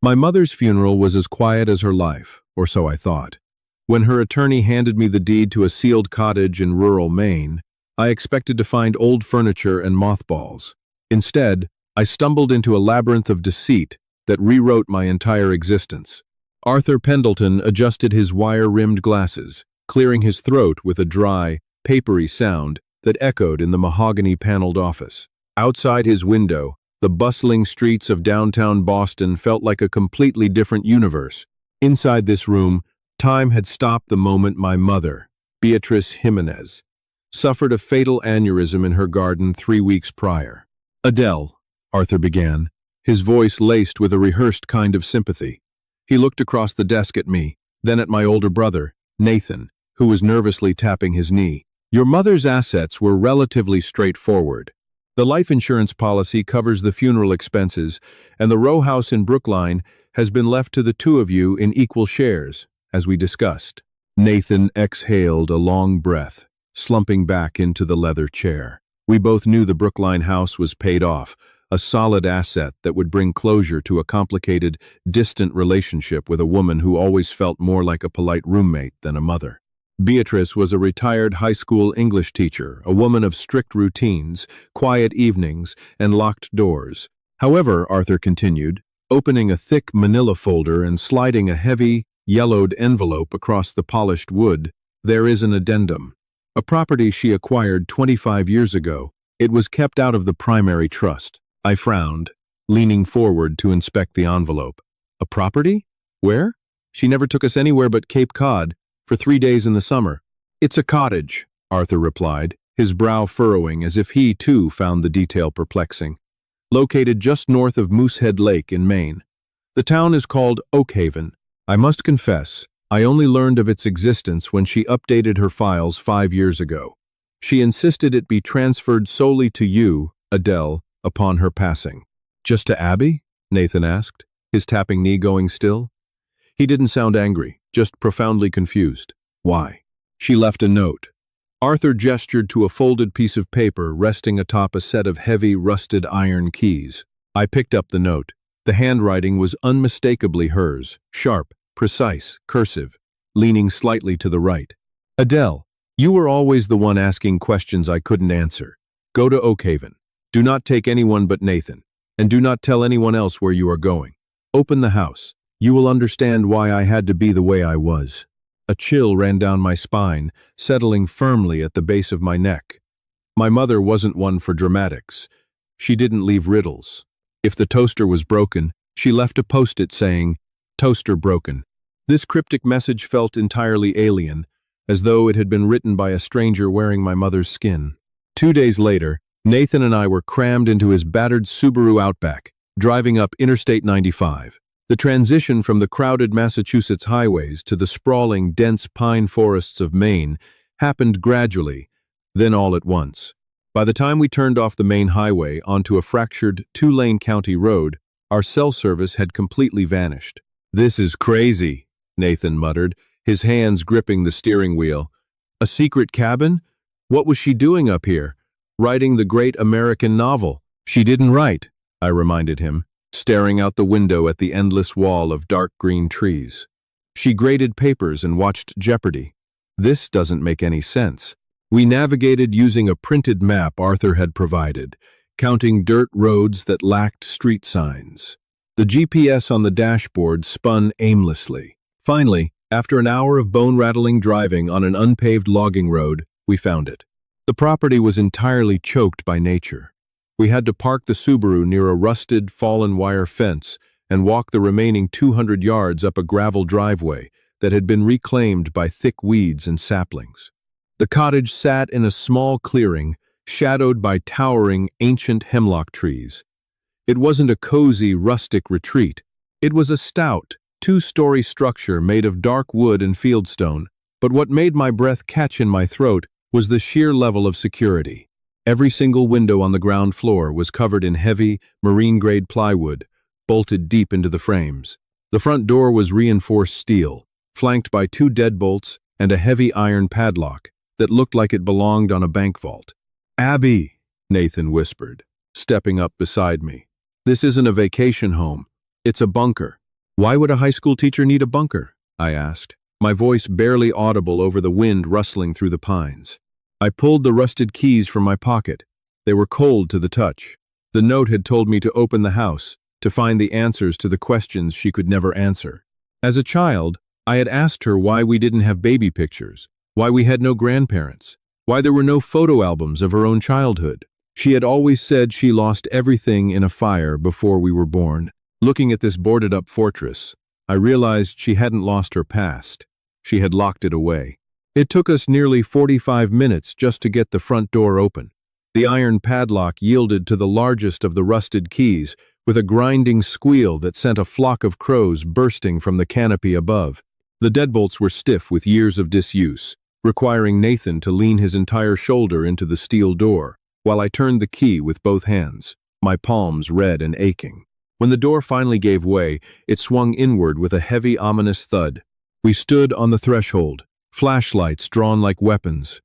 My mother's funeral was as quiet as her life, or so I thought. When her attorney handed me the deed to a sealed cottage in rural Maine, I expected to find old furniture and mothballs. Instead, I stumbled into a labyrinth of deceit that rewrote my entire existence. Arthur Pendleton adjusted his wire-rimmed glasses, clearing his throat with a dry, papery sound that echoed in the mahogany-paneled office. Outside his window, the bustling streets of downtown Boston felt like a completely different universe. Inside this room, time had stopped the moment my mother, Beatrice Jimenez, suffered a fatal aneurysm in her garden 3 weeks prior. "Adele," Arthur began, his voice laced with a rehearsed kind of sympathy. He looked across the desk at me, then at my older brother, Nathan, who was nervously tapping his knee. "Your mother's assets were relatively straightforward. The life insurance policy covers the funeral expenses, and the row house in Brookline has been left to the two of you in equal shares, as we discussed." Nathan exhaled a long breath, slumping back into the leather chair. We both knew the Brookline house was paid off, a solid asset that would bring closure to a complicated, distant relationship with a woman who always felt more like a polite roommate than a mother. Beatrice was a retired high school English teacher, a woman of strict routines, quiet evenings, and locked doors. However, Arthur continued, opening a thick manila folder and sliding a heavy, yellowed envelope across the polished wood, there is an addendum. A property she acquired 25 years ago. It was kept out of the primary trust. I frowned, leaning forward to inspect the envelope. A property? Where? She never took us anywhere but Cape Cod, for 3 days in the summer. "It's a cottage," Arthur replied, his brow furrowing as if he, too, found the detail perplexing. "Located just north of Moosehead Lake in Maine. The town is called Oakhaven. I must confess, I only learned of its existence when she updated her files 5 years ago. She insisted it be transferred solely to you, Adele, upon her passing." "Just to Abby?" Nathan asked, his tapping knee going still. He didn't sound angry, just profoundly confused. "Why?" "She left a note." Arthur gestured to a folded piece of paper resting atop a set of heavy, rusted iron keys. I picked up the note. The handwriting was unmistakably hers, sharp, precise, cursive, leaning slightly to the right. "Adele, you were always the one asking questions I couldn't answer. Go to Oakhaven. Do not take anyone but Nathan, and do not tell anyone else where you are going. Open the house. You will understand why I had to be the way I was." A chill ran down my spine, settling firmly at the base of my neck. My mother wasn't one for dramatics. She didn't leave riddles. If the toaster was broken, she left a post-it saying, "Toaster broken." This cryptic message felt entirely alien, as though it had been written by a stranger wearing my mother's skin. 2 days later, Nathan and I were crammed into his battered Subaru Outback, driving up Interstate 95. The transition from the crowded Massachusetts highways to the sprawling, dense pine forests of Maine happened gradually, then all at once. By the time we turned off the main highway onto a fractured 2-lane county road, our cell service had completely vanished. "This is crazy," Nathan muttered, his hands gripping the steering wheel. "A secret cabin? What was she doing up here? Writing the great American novel?" "She didn't write," I reminded him, staring out the window at the endless wall of dark green trees. "She graded papers and watched Jeopardy." This doesn't make any sense. We navigated using a printed map Arthur had provided, counting dirt roads that lacked street signs. The GPS on the dashboard spun aimlessly. Finally, after an hour of bone-rattling driving on an unpaved logging road, we found it. The property was entirely choked by nature. We had to park the Subaru near a rusted, fallen wire fence and walk the remaining 200 yards up a gravel driveway that had been reclaimed by thick weeds and saplings. The cottage sat in a small clearing, shadowed by towering, ancient hemlock trees. It wasn't a cozy, rustic retreat. It was a stout, 2-story structure made of dark wood and fieldstone, but what made my breath catch in my throat was the sheer level of security. Every single window on the ground floor was covered in heavy, marine-grade plywood, bolted deep into the frames. The front door was reinforced steel, flanked by 2 deadbolts and a heavy iron padlock that looked like it belonged on a bank vault. "Abby," Nathan whispered, stepping up beside me. "This isn't a vacation home. It's a bunker. Why would a high school teacher need a bunker? I asked, my voice barely audible over the wind rustling through the pines. I pulled the rusted keys from my pocket. They were cold to the touch. The note had told me to open the house, to find the answers to the questions she could never answer. As a child, I had asked her why we didn't have baby pictures, why we had no grandparents, why there were no photo albums of her own childhood. She had always said she lost everything in a fire before we were born. Looking at this boarded-up fortress, I realized she hadn't lost her past. She had locked it away. It took us nearly 45 minutes just to get the front door open. The iron padlock yielded to the largest of the rusted keys, with a grinding squeal that sent a flock of crows bursting from the canopy above. The deadbolts were stiff with years of disuse, requiring Nathan to lean his entire shoulder into the steel door, while I turned the key with both hands, my palms red and aching. When the door finally gave way, it swung inward with a heavy, ominous thud. We stood on the threshold, flashlights drawn like weapons.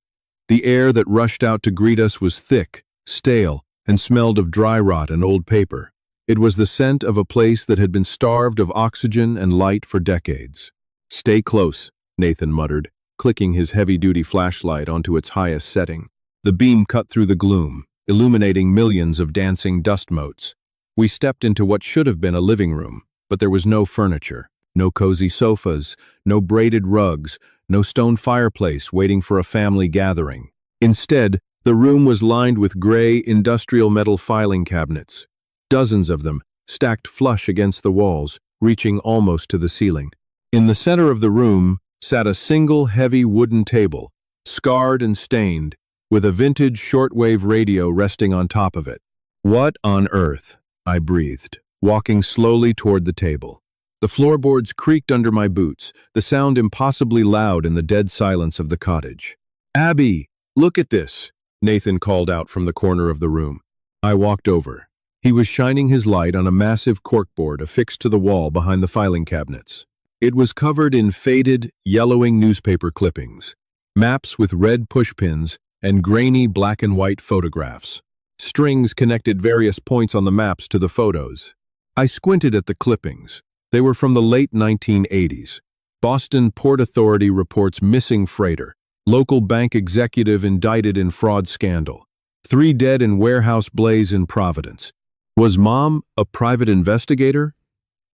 The air that rushed out to greet us was thick, stale, and smelled of dry rot and old paper. It was the scent of a place that had been starved of oxygen and light for decades. "Stay close," Nathan muttered, clicking his heavy-duty flashlight onto its highest setting. The beam cut through the gloom, illuminating millions of dancing dust motes. We stepped into what should have been a living room, but there was no furniture, no cozy sofas, no braided rugs, no stone fireplace waiting for a family gathering. Instead, the room was lined with gray industrial metal filing cabinets, dozens of them stacked flush against the walls, reaching almost to the ceiling. In the center of the room sat a single heavy wooden table, scarred and stained, with a vintage shortwave radio resting on top of it. "What on earth?" I breathed, walking slowly toward the table. The floorboards creaked under my boots, the sound impossibly loud in the dead silence of the cottage. "Abby, look at this," Nathan called out from the corner of the room. I walked over. He was shining his light on a massive corkboard affixed to the wall behind the filing cabinets. It was covered in faded, yellowing newspaper clippings, maps with red pushpins, and grainy black and white photographs. Strings connected various points on the maps to the photos. I squinted at the clippings. They were from the late 1980s. Boston Port Authority reports missing freighter. Local bank executive indicted in fraud scandal. 3 dead in warehouse blaze in Providence. "Was Mom a private investigator?"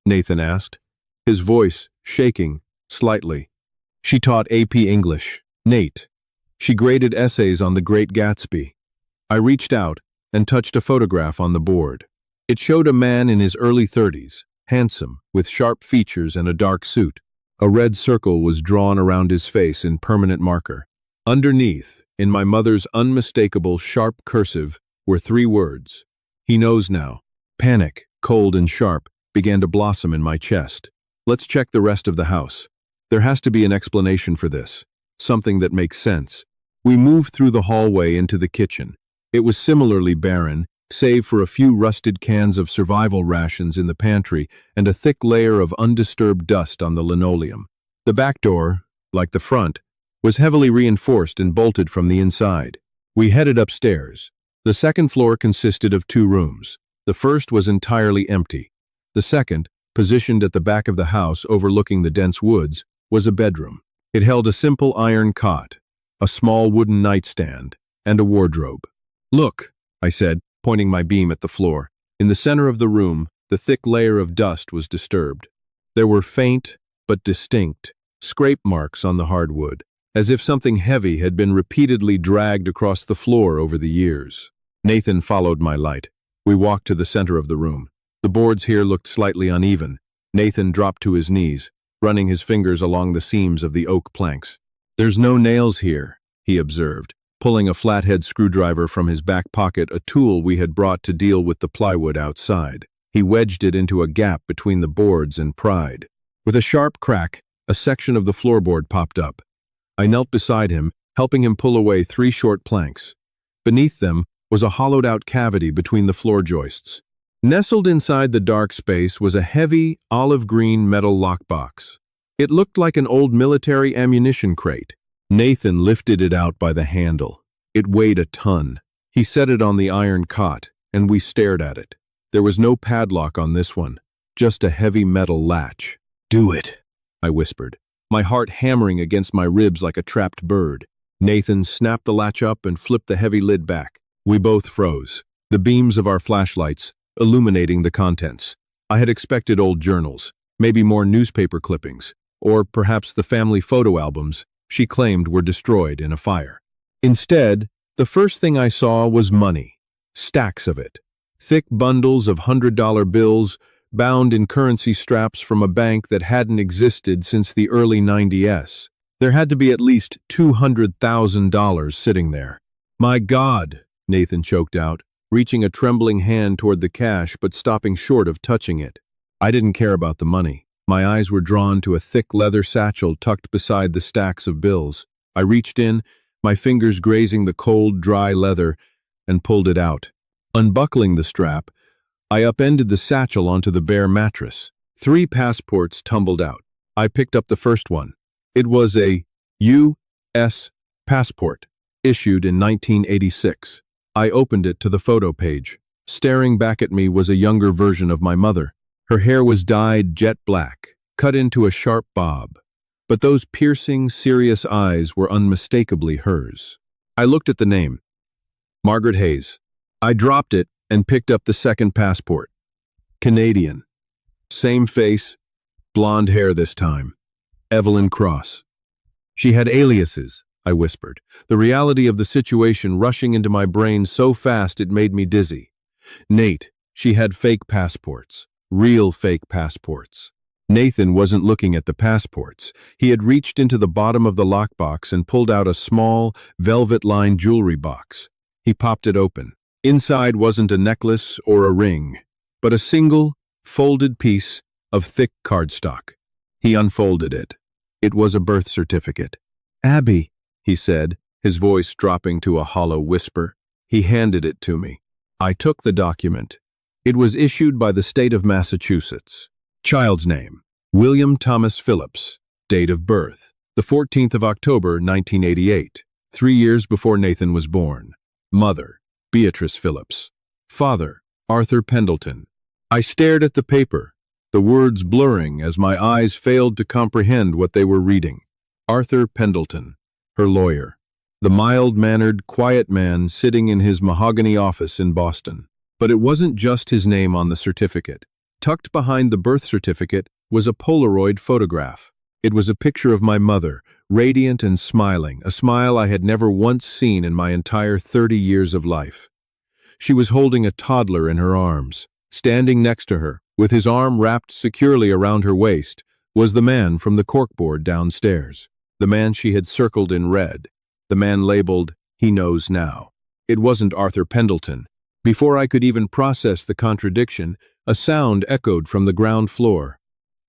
Nathan asked, his voice shaking slightly. "She taught AP English, Nate. She graded essays on The Great Gatsby." I reached out and touched a photograph on the board. It showed a man in his early 30s, handsome, with sharp features and a dark suit. A red circle was drawn around his face in permanent marker. Underneath, in my mother's unmistakable sharp cursive, were 3 words. "He knows now." Panic, cold and sharp, began to blossom in my chest. "Let's check the rest of the house. There has to be an explanation for this. Something that makes sense." We moved through the hallway into the kitchen. It was similarly barren, save for a few rusted cans of survival rations in the pantry and a thick layer of undisturbed dust on the linoleum. The back door, like the front, was heavily reinforced and bolted from the inside. We headed upstairs. The second floor consisted of 2 rooms. The first was entirely empty. The second, positioned at the back of the house overlooking the dense woods, was a bedroom. It held a simple iron cot, a small wooden nightstand, and a wardrobe. "Look," I said, pointing my beam at the floor. In the center of the room, the thick layer of dust was disturbed. There were faint, but distinct, scrape marks on the hardwood, as if something heavy had been repeatedly dragged across the floor over the years. Nathan followed my light. We walked to the center of the room. The boards here looked slightly uneven. Nathan dropped to his knees, running his fingers along the seams of the oak planks. "There's no nails here," he observed, pulling a flathead screwdriver from his back pocket, a tool we had brought to deal with the plywood outside. He wedged it into a gap between the boards and pried. With a sharp crack, a section of the floorboard popped up. I knelt beside him, helping him pull away 3 short planks. Beneath them was a hollowed-out cavity between the floor joists. Nestled inside the dark space was a heavy, olive-green metal lockbox. It looked like an old military ammunition crate. Nathan lifted it out by the handle. It weighed a ton. He set it on the iron cot, and we stared at it. There was no padlock on this one, just a heavy metal latch. "Do it," I whispered, my heart hammering against my ribs like a trapped bird. Nathan snapped the latch up and flipped the heavy lid back. We both froze, the beams of our flashlights illuminating the contents. I had expected old journals, maybe more newspaper clippings, or perhaps the family photo albums she claimed were destroyed in a fire. Instead, the first thing I saw was money, stacks of it, thick bundles of $100 bills bound in currency straps from a bank that hadn't existed since the early 90s. There had to be at least $200,000 sitting there. "My God," Nathan choked out, reaching a trembling hand toward the cash but stopping short of touching it. I didn't care about the money. My eyes were drawn to a thick leather satchel tucked beside the stacks of bills. I reached in, my fingers grazing the cold, dry leather, and pulled it out. Unbuckling the strap, I upended the satchel onto the bare mattress. 3 passports tumbled out. I picked up the first one. It was a U.S. passport, issued in 1986. I opened it to the photo page. Staring back at me was a younger version of my mother. Her hair was dyed jet black, cut into a sharp bob. But those piercing, serious eyes were unmistakably hers. I looked at the name. Margaret Hayes. I dropped it and picked up the second passport. Canadian. Same face, blonde hair this time. Evelyn Cross. She had aliases, I whispered, the reality of the situation rushing into my brain so fast it made me dizzy. Nate, she had fake passports. Real fake passports. Nathan wasn't looking at the passports. He had reached into the bottom of the lockbox and pulled out a small, velvet-lined jewelry box. He popped it open. Inside wasn't a necklace or a ring, but a single, folded piece of thick cardstock. He unfolded it. It was a birth certificate. "Abby," he said, his voice dropping to a hollow whisper. He handed it to me. I took the document. It was issued by the state of Massachusetts. Child's name, William Thomas Phillips. Date of birth, the 14th of October, 1988, 3 years before Nathan was born. Mother, Beatrice Phillips. Father, Arthur Pendleton. I stared at the paper, the words blurring as my eyes failed to comprehend what they were reading. Arthur Pendleton, her lawyer. The mild-mannered, quiet man sitting in his mahogany office in Boston. But it wasn't just his name on the certificate. Tucked behind the birth certificate was a Polaroid photograph. It was a picture of my mother, radiant and smiling, a smile I had never once seen in my entire 30 years of life. She was holding a toddler in her arms. Standing next to her, with his arm wrapped securely around her waist, was the man from the corkboard downstairs. The man she had circled in red. The man labeled, "He Knows Now." It wasn't Arthur Pendleton. Before I could even process the contradiction, a sound echoed from the ground floor.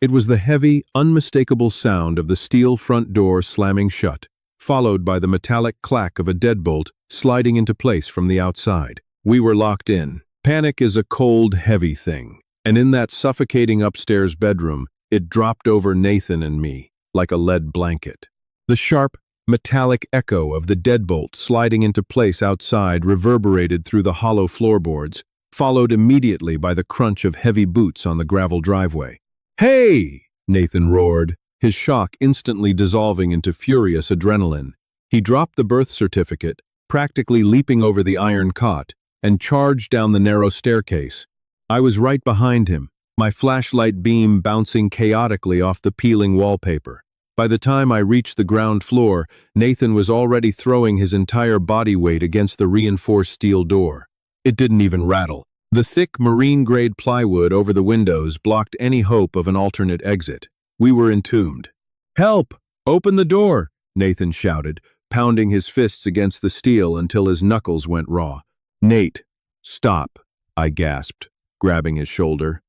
It was the heavy, unmistakable sound of the steel front door slamming shut, followed by the metallic clack of a deadbolt sliding into place from the outside. We were locked in. Panic is a cold, heavy thing, and in that suffocating upstairs bedroom, it dropped over Nathan and me like a lead blanket. The sharp, metallic echo of the deadbolt sliding into place outside reverberated through the hollow floorboards, followed immediately by the crunch of heavy boots on the gravel driveway. "Hey!" Nathan roared, his shock instantly dissolving into furious adrenaline. He dropped the birth certificate, practically leaping over the iron cot, and charged down the narrow staircase. I was right behind him, my flashlight beam bouncing chaotically off the peeling wallpaper. By the time I reached the ground floor, Nathan was already throwing his entire body weight against the reinforced steel door. It didn't even rattle. The thick marine-grade plywood over the windows blocked any hope of an alternate exit. We were entombed. "Help! Open the door!" Nathan shouted, pounding his fists against the steel until his knuckles went raw. "Nate, stop," I gasped, grabbing his shoulder.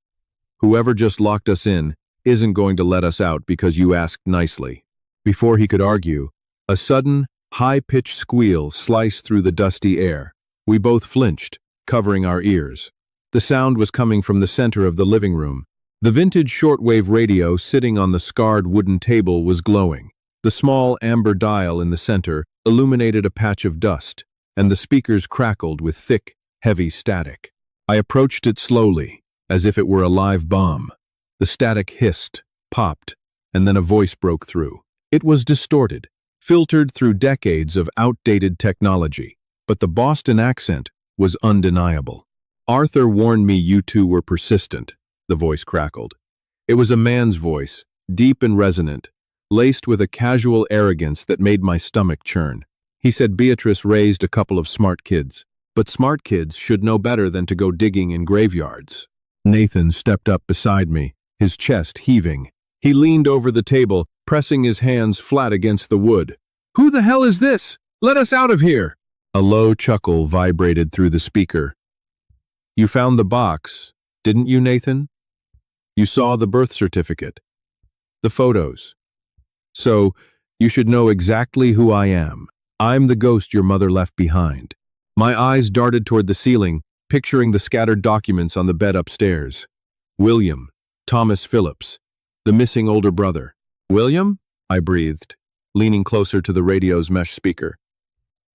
"Whoever just locked us in isn't going to let us out because you asked nicely." Before he could argue, a sudden, high-pitched squeal sliced through the dusty air. We both flinched, covering our ears. The sound was coming from the center of the living room. The vintage shortwave radio sitting on the scarred wooden table was glowing. The small amber dial in the center illuminated a patch of dust, and the speakers crackled with thick, heavy static. I approached it slowly, as if it were a live bomb. The static hissed, popped, and then a voice broke through. It was distorted, filtered through decades of outdated technology, but the Boston accent was undeniable. "Arthur warned me you two were persistent," the voice crackled. It was a man's voice, deep and resonant, laced with a casual arrogance that made my stomach churn. He said Beatrice raised a couple of smart kids, but smart kids should know better than to go digging in graveyards. Nathan stepped up beside me, his chest heaving. He leaned over the table, pressing his hands flat against the wood. "Who the hell is this? Let us out of here!" A low chuckle vibrated through the speaker. "You found the box, didn't you, Nathan? You saw the birth certificate, the photos. So, you should know exactly who I am. I'm the ghost your mother left behind." My eyes darted toward the ceiling, picturing the scattered documents on the bed upstairs. William, Thomas Phillips, the missing older brother. "William?" I breathed, leaning closer to the radio's mesh speaker.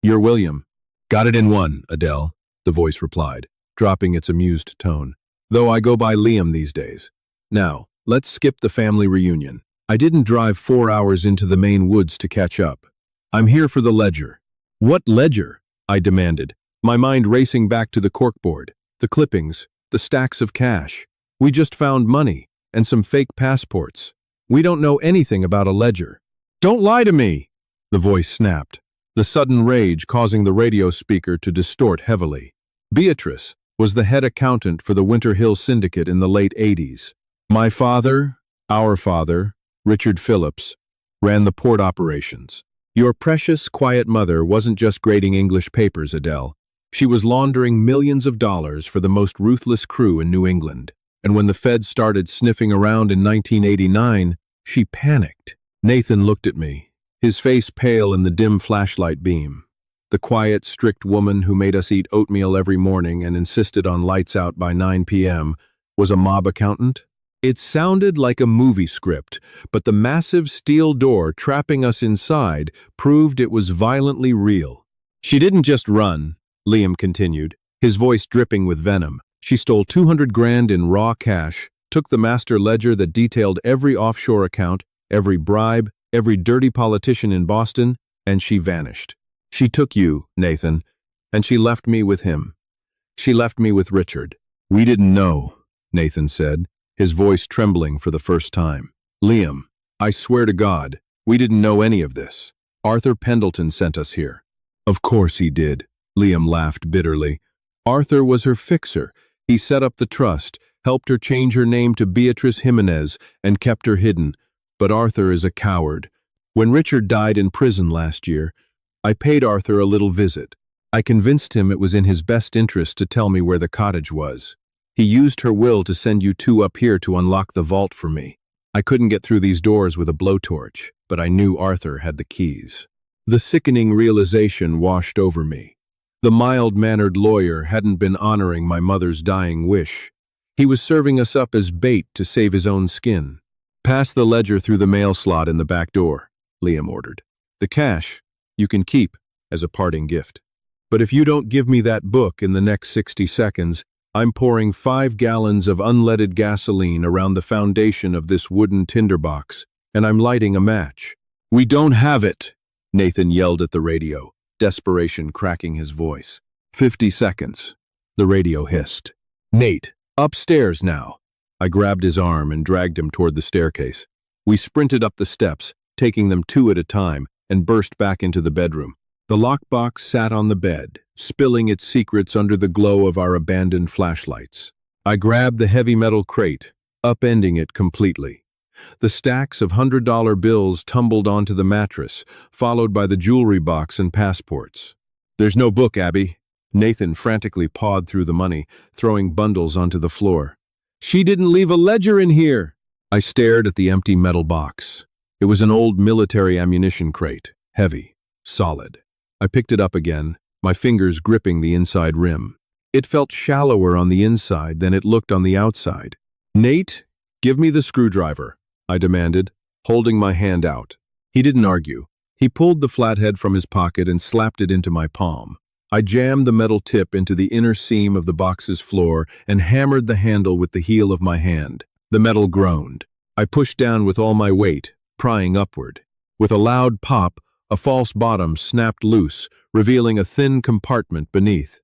"You're William." "Got it in one, Adele," the voice replied, dropping its amused tone. "Though I go by Liam these days. Now, let's skip the family reunion. I didn't drive 4 hours into the Maine woods to catch up. I'm here for the ledger." "What ledger?" I demanded, my mind racing back to the corkboard, the clippings, the stacks of cash. "We just found money and some fake passports. We don't know anything about a ledger." "Don't lie to me!" the voice snapped, the sudden rage causing the radio speaker to distort heavily. Beatrice was the head accountant for the Winter Hill Syndicate in the late 80s. My father, our father, Richard Phillips, ran the port operations. Your precious, quiet mother wasn't just grading English papers, Adele. She was laundering millions of dollars for the most ruthless crew in New England. And when the feds started sniffing around in 1989, she panicked. Nathan looked at me, his face pale in the dim flashlight beam. The quiet, strict woman who made us eat oatmeal every morning and insisted on lights out by 9 p.m. was a mob accountant? It sounded like a movie script, but the massive steel door trapping us inside proved it was violently real. "She didn't just run," Liam continued, his voice dripping with venom. "She stole 200 grand in raw cash, took the master ledger that detailed every offshore account, every bribe, every dirty politician in Boston, and she vanished. She took you, Nathan, and she left me with him. She left me with Richard." "We didn't know," Nathan said, his voice trembling for the first time. "Liam, I swear to God, we didn't know any of this. Arthur Pendleton sent us here." "Of course he did," Liam laughed bitterly. "Arthur was her fixer. He set up the trust, helped her change her name to Beatrice Jimenez, and kept her hidden. But Arthur is a coward. When Richard died in prison last year, I paid Arthur a little visit. I convinced him it was in his best interest to tell me where the cottage was. He used her will to send you two up here to unlock the vault for me. I couldn't get through these doors with a blowtorch, but I knew Arthur had the keys." The sickening realization washed over me. The mild-mannered lawyer hadn't been honoring my mother's dying wish. He was serving us up as bait to save his own skin. "Pass the ledger through the mail slot in the back door," Liam ordered. "The cash you can keep as a parting gift. But if you don't give me that book in the next 60 seconds, I'm pouring 5 gallons of unleaded gasoline around the foundation of this wooden tinderbox, and I'm lighting a match." "We don't have it," Nathan yelled at the radio, desperation cracking his voice. 50 seconds, the radio hissed. "Nate, upstairs now." I grabbed his arm and dragged him toward the staircase. We sprinted up the steps, taking them 2 at a time, and burst back into the bedroom. The lockbox sat on the bed, spilling its secrets under the glow of our abandoned flashlights. I grabbed the heavy metal crate, upending it completely. The stacks of $100 bills tumbled onto the mattress, followed by the jewelry box and passports. "There's no book, Abby." Nathan frantically pawed through the money, throwing bundles onto the floor. "She didn't leave a ledger in here." I stared at the empty metal box. It was an old military ammunition crate, heavy, solid. I picked it up again, my fingers gripping the inside rim. It felt shallower on the inside than it looked on the outside. "Nate, give me the screwdriver," I demanded, holding my hand out. He didn't argue. He pulled the flathead from his pocket and slapped it into my palm. I jammed the metal tip into the inner seam of the box's floor and hammered the handle with the heel of my hand. The metal groaned. I pushed down with all my weight, prying upward. With a loud pop, a false bottom snapped loose, revealing a thin compartment beneath.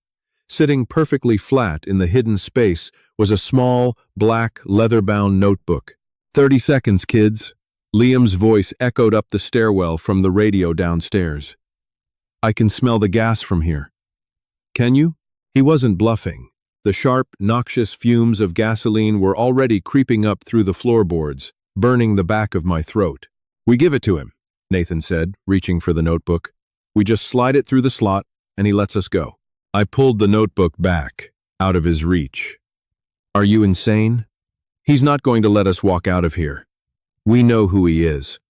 Sitting perfectly flat in the hidden space was a small, black, leather-bound notebook. 30 seconds, kids. Liam's voice echoed up the stairwell from the radio downstairs. I can smell the gas from here. Can you? He wasn't bluffing. The sharp, noxious fumes of gasoline were already creeping up through the floorboards, burning the back of my throat. We give it to him, Nathan said, reaching for the notebook. We just slide it through the slot, and he lets us go. I pulled the notebook back, out of his reach. Are you insane? He's not going to let us walk out of here. We know who he is.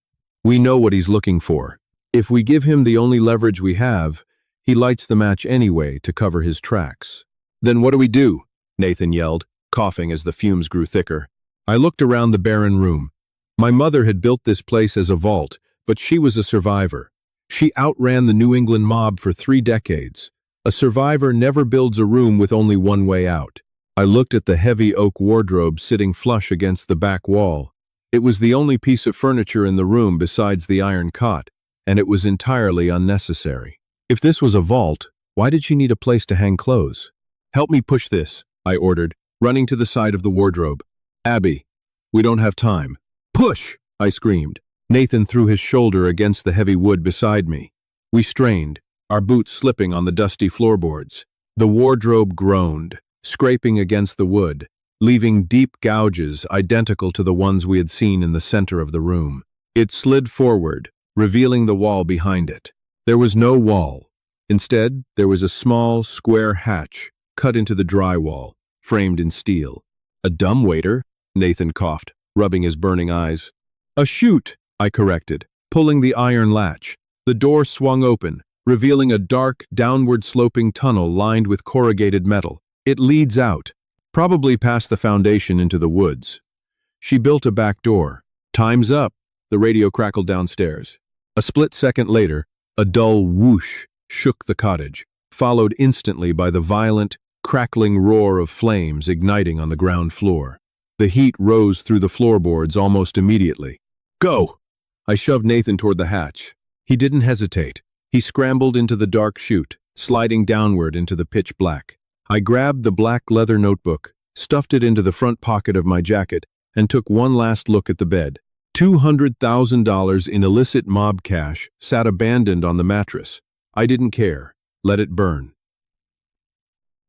We know what he's looking for. If we give him the only leverage we have, he lights the match anyway to cover his tracks. Then what do we do? Nathan yelled, coughing as the fumes grew thicker. I looked around the barren room. My mother had built this place as a vault, but she was a survivor. She outran the New England mob for 3 decades. A survivor never builds a room with only one way out. I looked at the heavy oak wardrobe sitting flush against the back wall. It was the only piece of furniture in the room besides the iron cot, and it was entirely unnecessary. If this was a vault, why did she need a place to hang clothes? Help me push this, I ordered, running to the side of the wardrobe. Abby, we don't have time. Push, I screamed. Nathan threw his shoulder against the heavy wood beside me. We strained, our boots slipping on the dusty floorboards. The wardrobe groaned, scraping against the wood, leaving deep gouges identical to the ones we had seen in the center of the room. It slid forward, revealing the wall behind it. There was no wall. Instead, there was a small, square hatch cut into the drywall, framed in steel. A dumbwaiter, Nathan coughed, rubbing his burning eyes. A chute, I corrected, pulling the iron latch. The door swung open, revealing a dark, downward-sloping tunnel lined with corrugated metal. It leads out, probably past the foundation into the woods. She built a back door. Time's up, the radio crackled downstairs. A split second later, a dull whoosh shook the cottage, followed instantly by the violent, crackling roar of flames igniting on the ground floor. The heat rose through the floorboards almost immediately. Go! I shoved Nathan toward the hatch. He didn't hesitate. He scrambled into the dark chute, sliding downward into the pitch black. I grabbed the black leather notebook, stuffed it into the front pocket of my jacket, and took one last look at the bed. $200,000 in illicit mob cash sat abandoned on the mattress. I didn't care. Let it burn.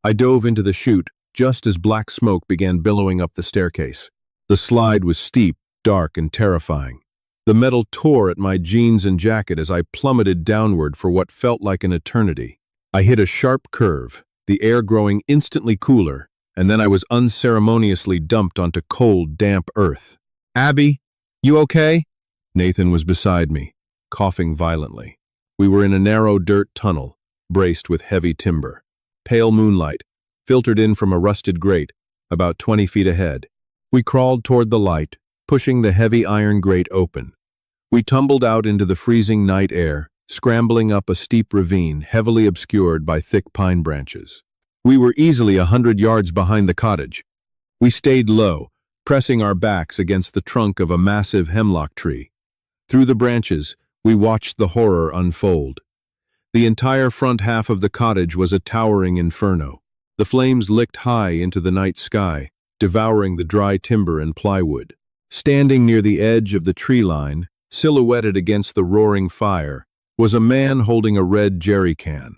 I dove into the chute just as black smoke began billowing up the staircase. The slide was steep, dark, and terrifying. The metal tore at my jeans and jacket as I plummeted downward for what felt like an eternity. I hit a sharp curve, the air growing instantly cooler, and then I was unceremoniously dumped onto cold, damp earth. Abby, you okay? Nathan was beside me, coughing violently. We were in a narrow dirt tunnel, braced with heavy timber. Pale moonlight filtered in from a rusted grate, about 20 feet ahead. We crawled toward the light, pushing the heavy iron grate open. We tumbled out into the freezing night air, scrambling up a steep ravine heavily obscured by thick pine branches. We were easily 100 yards behind the cottage. We stayed low, pressing our backs against the trunk of a massive hemlock tree. Through the branches, we watched the horror unfold. The entire front half of the cottage was a towering inferno. The flames licked high into the night sky, devouring the dry timber and plywood. Standing near the edge of the tree line, silhouetted against the roaring fire, was a man holding a red jerry can.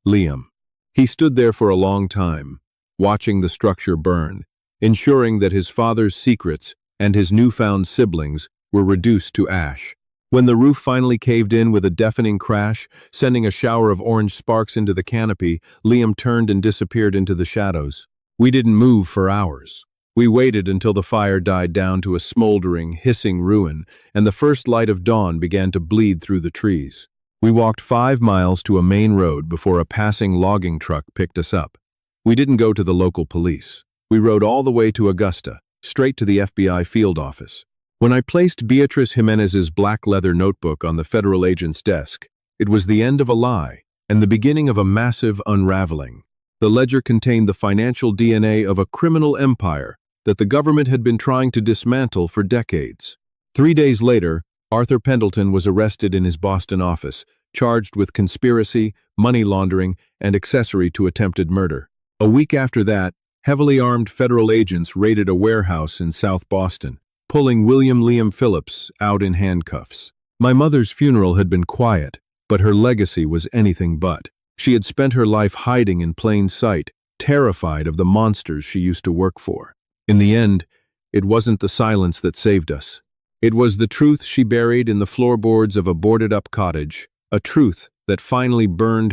Liam. He stood there for a long time, watching the structure burn, ensuring that his father's secrets and his newfound siblings were reduced to ash. When the roof finally caved in with a deafening crash, sending a shower of orange sparks into the canopy, Liam turned and disappeared into the shadows. We didn't move for hours. We waited until the fire died down to a smoldering, hissing ruin, and the first light of dawn began to bleed through the trees. We walked 5 miles to a main road before a passing logging truck picked us up. We didn't go to the local police. We rode all the way to Augusta, straight to the FBI field office. When I placed Beatrice Jimenez's black leather notebook on the federal agent's desk, it was the end of a lie and the beginning of a massive unraveling. The ledger contained the financial DNA of a criminal empire that the government had been trying to dismantle for decades. 3 days later, Arthur Pendleton was arrested in his Boston office, charged with conspiracy, money laundering, and accessory to attempted murder. A week after that, heavily armed federal agents raided a warehouse in South Boston, pulling William Liam Phillips out in handcuffs. My mother's funeral had been quiet, but her legacy was anything but. She had spent her life hiding in plain sight, terrified of the monsters she used to work for. In the end, it wasn't the silence that saved us. It was the truth she buried in the floorboards of a boarded-up cottage, a truth that finally burned her